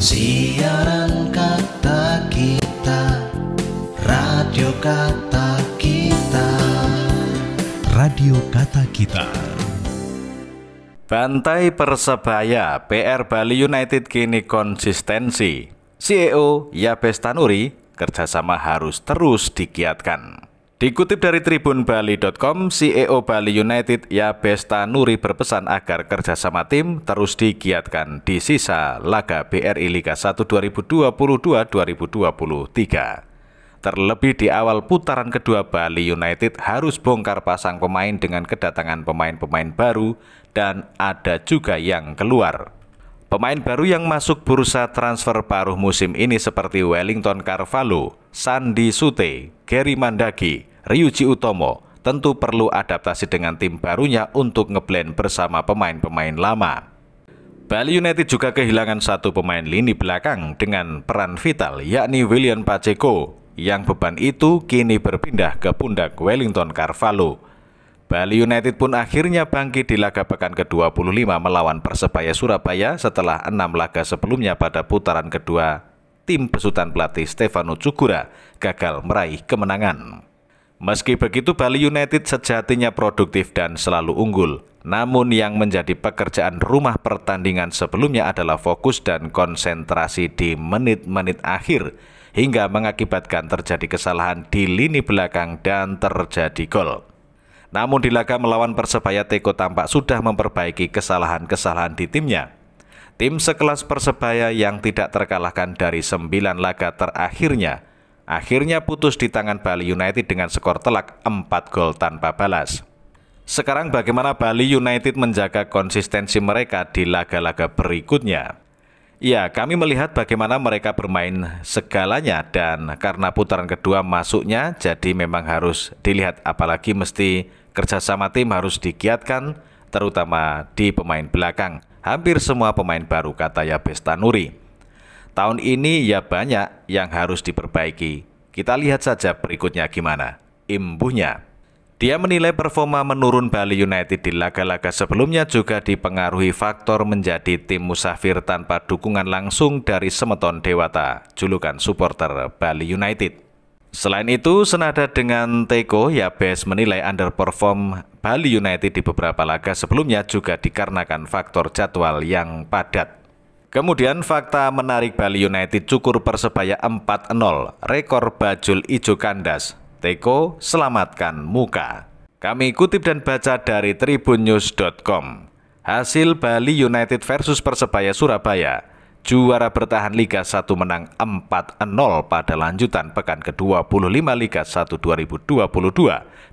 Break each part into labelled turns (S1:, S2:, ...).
S1: Siaran kata kita, radio kata kita,
S2: radio kata kita.
S3: Bantai Persebaya, PR Bali United kini konsistensi. CEO Yabes Tanuri, kerjasama harus terus digiatkan. Dikutip dari tribunbali.com, CEO Bali United Yabes Tanuri berpesan agar kerjasama tim terus digiatkan di sisa laga BRI Liga 1 2022-2023. Terlebih di awal putaran kedua, Bali United harus bongkar pasang pemain dengan kedatangan pemain-pemain baru dan ada juga yang keluar. Pemain baru yang masuk bursa transfer paruh musim ini seperti Wellington Carvalho, Sandi Sute, Gary Mandagi, Ryuji Utomo tentu perlu adaptasi dengan tim barunya untuk ngeblend bersama pemain-pemain lama. Bali United juga kehilangan satu pemain lini belakang dengan peran vital, yakni William Pacheco, yang beban itu kini berpindah ke pundak Wellington Carvalho. Bali United pun akhirnya bangkit di laga pekan ke-25 melawan Persebaya Surabaya setelah 6 laga sebelumnya. Pada putaran kedua, tim besutan pelatih Stefano Cugura gagal meraih kemenangan. Meski begitu, Bali United sejatinya produktif dan selalu unggul. Namun yang menjadi pekerjaan rumah pertandingan sebelumnya adalah fokus dan konsentrasi di menit-menit akhir, hingga mengakibatkan terjadi kesalahan di lini belakang dan terjadi gol. Namun di laga melawan Persebaya, Teko tampak sudah memperbaiki kesalahan-kesalahan di timnya. Tim sekelas Persebaya yang tidak terkalahkan dari 9 laga terakhirnya akhirnya putus di tangan Bali United dengan skor telak 4 gol tanpa balas. Sekarang bagaimana Bali United menjaga konsistensi mereka di laga-laga berikutnya? Ya, kami melihat bagaimana mereka bermain segalanya, dan karena putaran kedua masuknya, jadi memang harus dilihat, apalagi mesti kerjasama tim harus digiatkan, terutama di pemain belakang. Hampir semua pemain baru, kata Yabes Tanuri. Tahun ini ya banyak yang harus diperbaiki. Kita lihat saja berikutnya gimana imbuhnya. Dia menilai performa menurun Bali United di laga-laga sebelumnya juga dipengaruhi faktor menjadi tim musafir tanpa dukungan langsung dari Semeton Dewata, julukan supporter Bali United. Selain itu, senada dengan Teko, Yabes menilai underperform Bali United di beberapa laga sebelumnya juga dikarenakan faktor jadwal yang padat. Kemudian fakta menarik, Bali United cukur Persebaya 4-0, rekor bajul ijo kandas. Teko selamatkan muka. Kami kutip dan baca dari tribunnews.com. Hasil Bali United versus Persebaya Surabaya. Juara bertahan Liga 1 menang 4-0 pada lanjutan pekan ke-25 Liga 1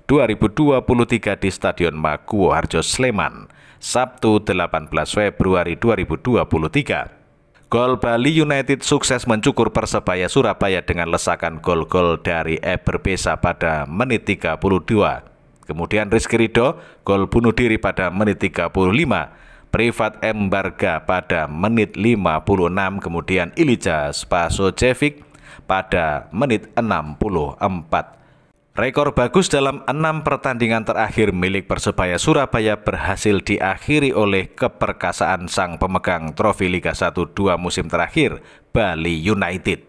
S3: 2022-2023 di Stadion Maguwo Harjo Sleman, Sabtu 18 Februari 2023. Gol Bali United sukses mencukur Persebaya Surabaya dengan lesakan gol-gol dari Eber Besa pada menit 32. Kemudian Rizky Ridho, gol bunuh diri pada menit 35. Privat Embarga pada menit 56. Kemudian Ilija Spasojevic pada menit 64. Rekor bagus dalam 6 pertandingan terakhir milik Persebaya Surabaya berhasil diakhiri oleh keperkasaan sang pemegang trofi Liga 1 2 musim terakhir, Bali United.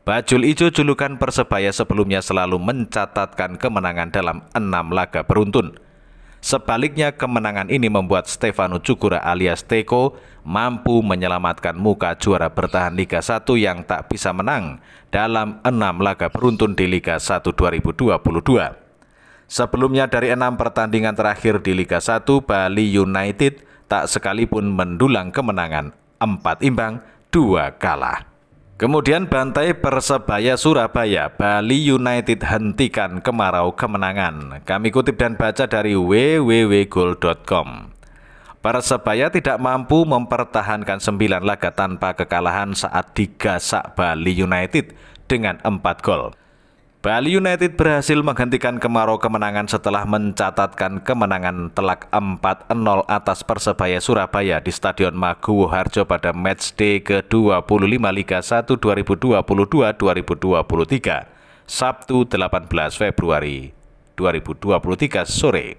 S3: Bajul ijo julukan Persebaya sebelumnya selalu mencatatkan kemenangan dalam 6 laga beruntun. Sebaliknya, kemenangan ini membuat Stefano Cugura alias Teko mampu menyelamatkan muka juara bertahan Liga 1 yang tak bisa menang dalam 6 laga beruntun di Liga 1 2022. Sebelumnya dari 6 pertandingan terakhir di Liga 1, Bali United tak sekalipun mendulang kemenangan, 4 imbang, 2 kalah. Kemudian bantai Persebaya Surabaya, Bali United hentikan kemarau kemenangan. Kami kutip dan baca dari www.goal.com. Persebaya tidak mampu mempertahankan 9 laga tanpa kekalahan saat digasak Bali United dengan 4 gol. Bali United berhasil menghentikan kemarau kemenangan setelah mencatatkan kemenangan telak 4-0 atas Persebaya Surabaya di Stadion Maguwo Harjo pada matchday ke-25 Liga 1 2022-2023, Sabtu 18 Februari 2023 sore.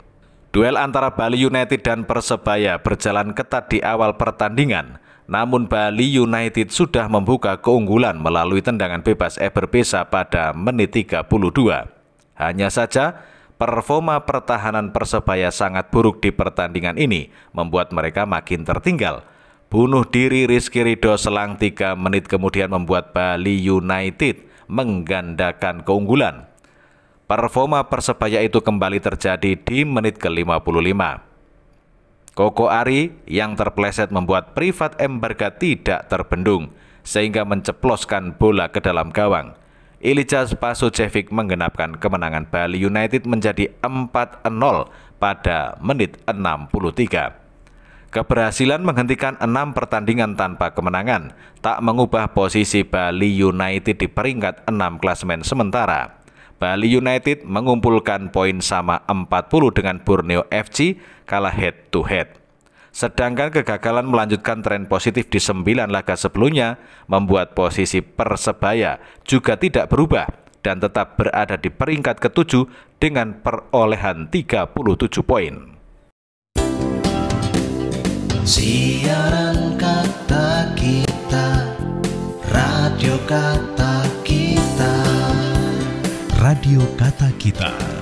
S3: Duel antara Bali United dan Persebaya berjalan ketat di awal pertandingan. Namun Bali United sudah membuka keunggulan melalui tendangan bebas Eber Besa pada menit 32. Hanya saja, performa pertahanan Persebaya sangat buruk di pertandingan ini, membuat mereka makin tertinggal. Bunuh diri Rizky Ridho selang 3 menit kemudian membuat Bali United menggandakan keunggulan. Performa Persebaya itu kembali terjadi di menit ke-55. Koko Ari yang terpleset membuat Privat Embarga tidak terbendung, sehingga menceploskan bola ke dalam gawang. Ilija Spasojevic menggenapkan kemenangan Bali United menjadi 4-0 pada menit 63. Keberhasilan menghentikan 6 pertandingan tanpa kemenangan tak mengubah posisi Bali United di peringkat 6 klasemen sementara. Bali United mengumpulkan poin sama 40 dengan Borneo FC kalah head to head. Sedangkan kegagalan melanjutkan tren positif di 9 laga sebelumnya membuat posisi Persebaya juga tidak berubah dan tetap berada di peringkat ke-7 dengan perolehan 37 poin.
S1: Siaran Kata Kita, Radio Kata Kita.
S2: Radio Kata Kita.